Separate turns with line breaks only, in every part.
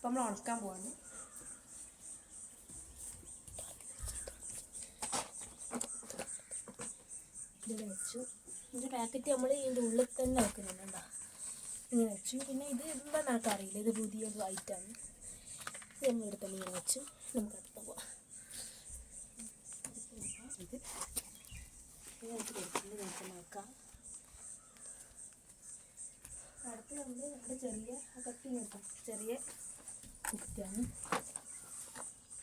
അപ്പം നമ്മൾ ഉണക്കാൻ പോവാണ്. ഇതിൽ വെച്ചു. ഇതിൻ്റെ പാക്കറ്റ് നമ്മൾ ഇതിൻ്റെ ഉള്ളിൽ തന്നെ വെക്കുന്നുണ്ട് കേട്ടോ. ഇങ്ങനെ വെച്ചു. പിന്നെ ഇത് എന്താണെന്ന് എനിക്ക് അറിയില്ല, ഇത് പുതിയൊരു ഐറ്റമാണ്. ഇത് നമ്മൾ ഇവിടെ തന്നെ ഇങ്ങനെ വെച്ചു. നമുക്ക് അടുത്ത പോവാം. ഇത് നമുക്ക് കൊടുക്കുന്നത് നമുക്ക് നോക്കാം. അടുത്ത് നമ്മൾ നമ്മുടെ ചെറിയ കത്തി നോക്കാം. ചെറിയ കുറ്റിയാണ്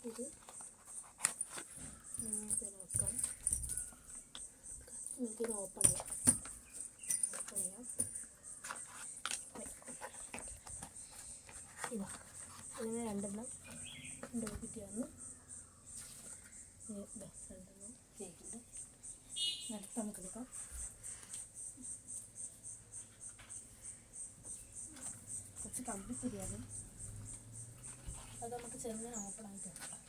ഇത്. നോക്കാം, നമുക്കിത് ഓപ്പൺ ചെയ്യാം. ഇതാ ഇങ്ങനെ രണ്ടെണ്ണം കുറ്റിയാണ്. രണ്ടെണ്ണം കേൾക്കുന്നുണ്ട്. അടുത്ത് നമുക്ക് എടുക്കാം. കുറച്ച് കമ്പിത്തിരിയാണ്, അത് നമുക്ക് ചെറുങ്ങനെ ഓപ്പൺ ആയിട്ട് വെക്കാം.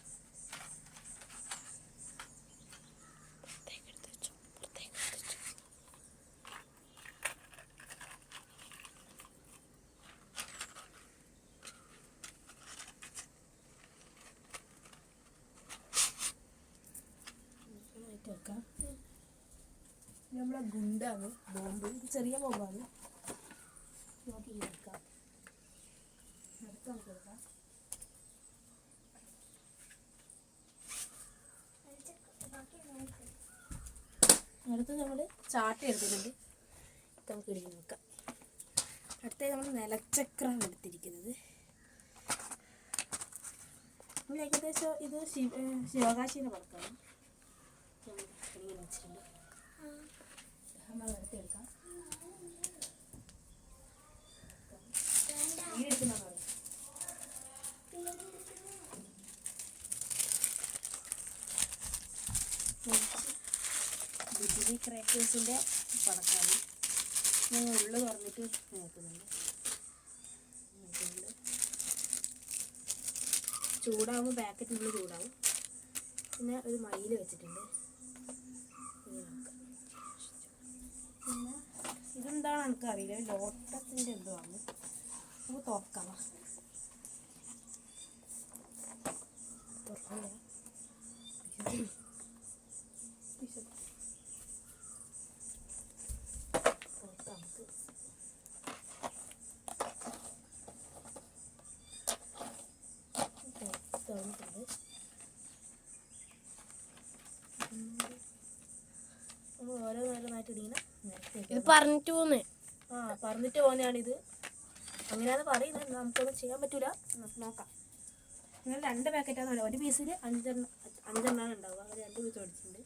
വെക്കാം. നമ്മളെ ഗുണ്ടാണ് ബോംബ്. ഇത് ചെറിയ ബോംബാണ്. നോക്കി വെക്കാം. അടുത്ത് നമുക്ക് എടുക്കാം. അടുത്ത് നമ്മൾ ചാട്ട എടുത്തിട്ടുണ്ട്. നമുക്ക് ഇടിഞ്ഞ് നോക്കാം. അടുത്തത് നമ്മൾ നിലച്ചക്രമാണ് എടുത്തിരിക്കുന്നത്. നമ്മൾ ഏകദേശം ഇത് ശിവകാശിനെ പടക്കാണ്. ഇങ്ങനെ വെച്ചിട്ടുണ്ട്. നമ്മൾ എടുത്തെടുക്കാം. ബിജിലി ക്രാക്കേഴ്സിൻ്റെ പടക്കാണ്. ഞാൻ ഉള്ളു തുറന്നിട്ട് നോക്കുന്നുണ്ട്. ചൂടാകുമ്പോൾ പാക്കറ്റ് ഉള്ളിൽ ചൂടാവും. പിന്നെ ഒരു മയിൽ വെച്ചിട്ടുണ്ട്. പിന്നെ ഇതെന്താണ് എനിക്കറിയില്ല, ലോട്ടത്തിൻ്റെ എന്തോ ആണ്. നമുക്ക് തുറക്കാം. തുറക്കില്ല. ഓരോന്നോരോന്നായിട്ട് ഇടിങ്ങനെ ഇത് പറഞ്ഞിട്ട് പോന്ന്. പറഞ്ഞിട്ട് പോകുന്നതാണിത്. അങ്ങനെയാണെന്ന് പറയുന്നത്. നമുക്കൊന്നും ചെയ്യാൻ പറ്റൂല. നോക്കാം. അങ്ങനെ 2 പാക്കറ്റാണ്. ഒരു പീസിൽ 5 ഉണ്ടാവുക. അങ്ങനെ 2 പീസ് മേടിച്ചിട്ടുണ്ട്.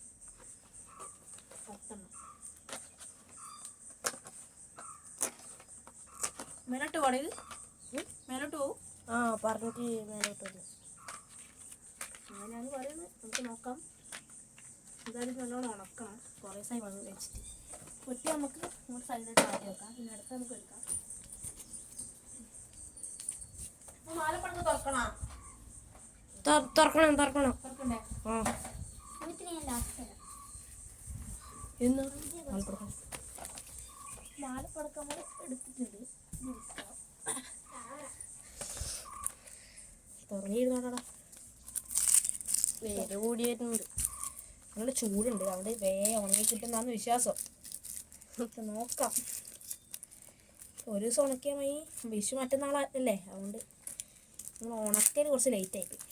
10 മേലോട്ട് പോകണേ. ഇത് മേലോട്ട് പോവും. പറഞ്ഞിട്ട് മേലോട്ട് വന്നു. അങ്ങനെയാണ് പറയുന്നത്. നമുക്ക് നോക്കാം. എന്തായാലും നല്ലോണം ഉണക്കണം. കുറേ സമയം വന്ന് വെച്ചിട്ട് പൊട്ടി നമുക്ക് ഇങ്ങോട്ട് സൈഡിലോട്ട് മാറ്റി വെക്കാം. പിന്നെ അടുത്ത് നമുക്ക് എടുക്കാം. മാലപ്പണക്ക് തുറക്കണം. തുറക്കണ്ടേ? മാലപ്പടക്കം നമ്മൾ എടുത്തിട്ടുണ്ട്. തുറങ്ങിയിരുന്നോടാ. വേര് കൂടിയിട്ടുണ്ട്. നല്ല ചൂടുണ്ട്. അവിടെ ഉണങ്ങി കിട്ടുന്നതാണ് വിശ്വാസം. നോക്കാം. ഒരു ദിവസം ഉണക്കിയാൽ മതി. വിഷു മറ്റന്നാളല്ലേ, അതുകൊണ്ട് നമ്മൾ ഉണക്കൽ കുറച്ച് ലേറ്റായിപ്പോയി.